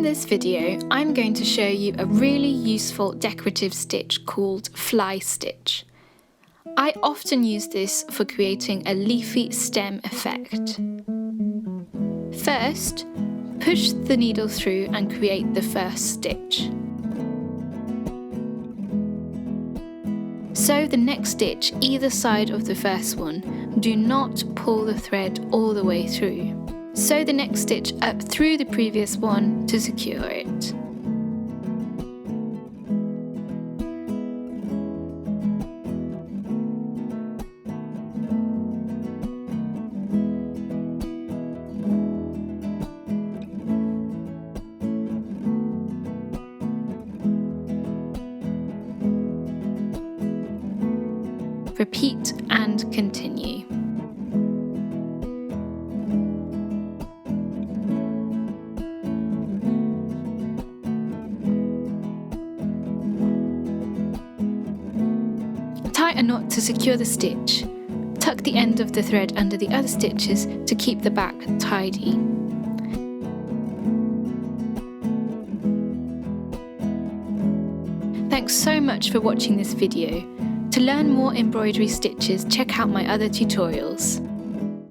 this video, I'm going to show you a really useful decorative stitch called fly stitch. I often use this for creating a leafy stem effect. First, push the needle through and create the first stitch. Sew the next stitch either side of the first one. Do not pull the thread all the way through. Sew the next stitch up through the previous one to secure it. Repeat and continue. Tie a knot to secure the stitch. Tuck the end of the thread under the other stitches to keep the back tidy. Thanks so much for watching this video. To learn more embroidery stitches, check out my other tutorials.